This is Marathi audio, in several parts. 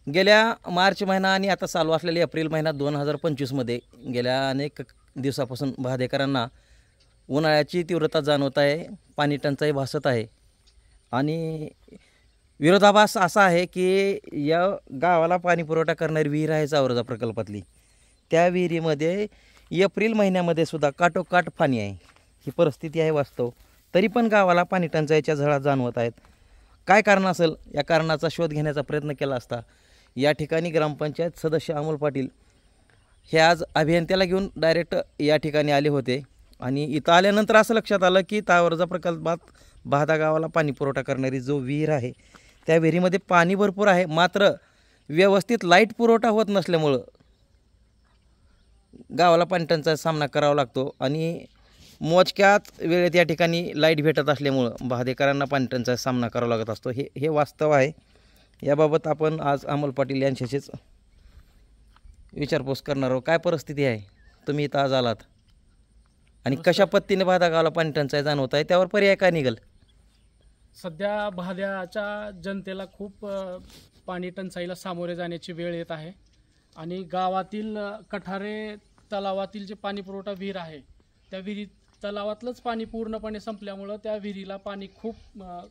गेल्या मार्च महिना आणि आता चालू असलेल्या एप्रिल महिना 2025मध्ये गेल्या अनेक दिवसापासून बाधेकरांना उन्हाळ्याची तीव्रता जाणवत आहे, पाणी टंचाई भासत आहे आणि विरोधाभास असा आहे की या गावाला पाणी पुरवठा करणारी विहीर आहे चावरजा प्रकल्पातली, त्या विहिरीमध्ये एप्रिल महिन्यामध्ये सुद्धा काठोकाठ पाणी आहे। ही परिस्थिती आहे वास्तव, तरी पण गावाला पाणी टंचाईच्या झळा जाणवत आहेत। काय कारण असेल, या कारणाचा शोध घेण्याचा प्रयत्न केला असता या ठिकाणी ग्रामपंचायत सदस्य अमोल पाटील हे आज अभियंत्याला घेऊन डायरेक्ट या ठिकाणी आले होते आणि इथं आल्यानंतर असं लक्षात आलं की चावरजा प्रकल्पात बाधा गावाला पाणी पुरवठा करणारी जो विहीर आहे त्या विहिरीमध्ये पाणी भरपूर आहे, मात्र व्यवस्थित लाईट पुरवठा होत नसल्यामुळं गावाला पाणी टंचाईचा सामना करावा लागतो आणि मोजक्याच वेळेत या ठिकाणी लाईट भेटत असल्यामुळं बाधेकरांना पाणी टंचाईचा सामना करावा लागत असतो। हे वास्तव आहे। याबाबत आपण आज अमोल पाटील यांच्याशीच विचारपूस करणार आहोत। काय परिस्थिती आहे, तुम्ही इथं आज आलात आणि कशा पद्धतीने बाधा गावाला पाणी टंचाई जाणवत आहे, त्यावर पर्याय काय निघेल? सध्या भाद्याच्या जनतेला खूप पाणी टंचाईला सामोरे जाण्याची वेळ येत आहे आणि गावातील कठारे तलावातील जे पाणी पुरवठा विहीर आहे त्या विहिरी तलावातलंच पाणी पूर्णपणे संपल्यामुळं त्या विहिरीला पाणी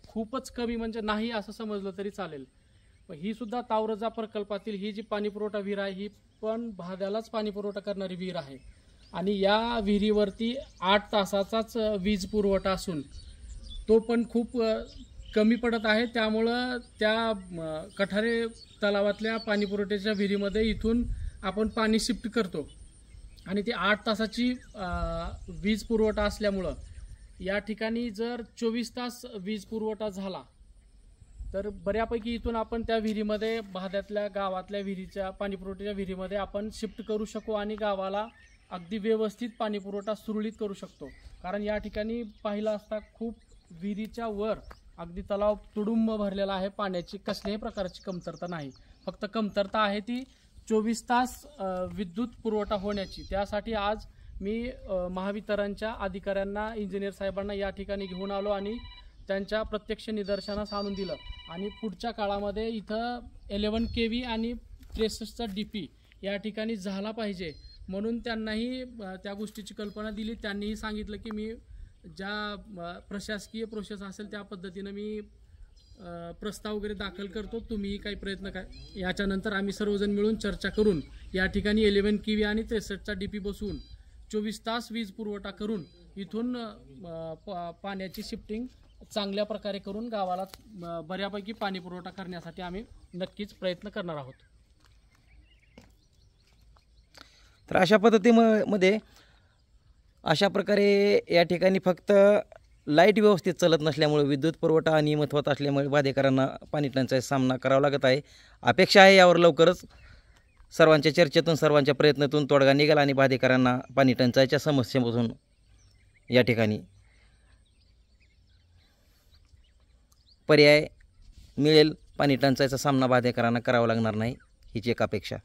खूपच कमी, म्हणजे नाही असं समजलं तरी चालेल। ही सुद्धा चावरजा प्रकल्पातील ही जी पाणी पुरवठा विहीर आहे ही पण भाद्यालाच पाणी पुरवठा करणारी विहीर आहे आणि या विहिरीवरती 8 तासाचाच वीज पुरवठा असून तो पण खूप कमी पडत आहे। त्यामुळं त्या कठारे तलावातल्या पाणी पुरवठ्याच्या विहिरीमध्ये इथून आपण पाणी शिफ्ट करतो आणि ती 8 तासाची वीज पुरवठा असल्यामुळं या ठिकाणी जर 24 तास वीज पुरवठा झाला तर बऱ्यापैकी इथून आपण त्या विहिरीमध्ये भाद्यातल्या गावातल्या विहिरीच्या पाणी पुरवठ्याच्या विहिरीमध्ये आपण शिफ्ट करू शकू आणि गावाला अगदी व्यवस्थित पाणी पुरवठा सुरळीत करू शकतो। कारण या ठिकाणी पाहिलं असता खूप विहिरीच्या वर अगदी तलाव तुडुंब भरलेला आहे, पाण्याची कसल्याही प्रकारची कमतरता नाही, फक्त कमतरता आहे ती 24 तास विद्युत पुरवठा होण्याची। त्यासाठी आज मी महावितरणच्या अधिकाऱ्यांना, इंजिनियर साहेबांना या ठिकाणी घेऊन आलो आणि त्यांच्या प्रत्यक्ष निदर्शनास आणून दिलं आणि पुढच्या काळामध्ये इथं 11 kV आणि 63चा DP या ठिकाणी झाला पाहिजे म्हणून त्यांनाही त्या गोष्टीची कल्पना दिली। त्यांनीही सांगितलं की मी ज्या प्रशासकीय प्रोसेस असेल त्या पद्धतीनं मी प्रस्ताव वगैरे दाखल करतो, तुम्ही काही प्रयत्न याच्यानंतर आम्ही सर्वजण मिळून चर्चा करून या ठिकाणी 11 kV आणि 63चा DP बसवून 24 तास वीज पुरवठा करून इथून पाण्याची शिफ्टिंग चांगल्या प्रकारे करून गावाला बऱ्यापैकी पाणी पुरवठा करण्यासाठी आम्ही नक्कीच प्रयत्न करणार आहोत। तर अशा पद्धतीमध्ये अशा प्रकारे या ठिकाणी फक्त लाईट व्यवस्थित चालत नसल्यामुळे विद्युत पुरवठा अनियमित होत असल्यामुळे बाधेकरांना पाणी टंचाईचा सामना करावा लागत आहे। अपेक्षा आहे यावर लवकरच सर्वांच्या चर्चेतून, सर्वांच्या प्रयत्नातून तोडगा निघेल आणि बाधेकरांना पाणी टंचाईच्या समस्येपासून या ठिकाणी पर्याय मिळेल, पाणी टंचाईचा सामना बाधेकरांना करावा लागणार नाही, हीच एक अपेक्षा।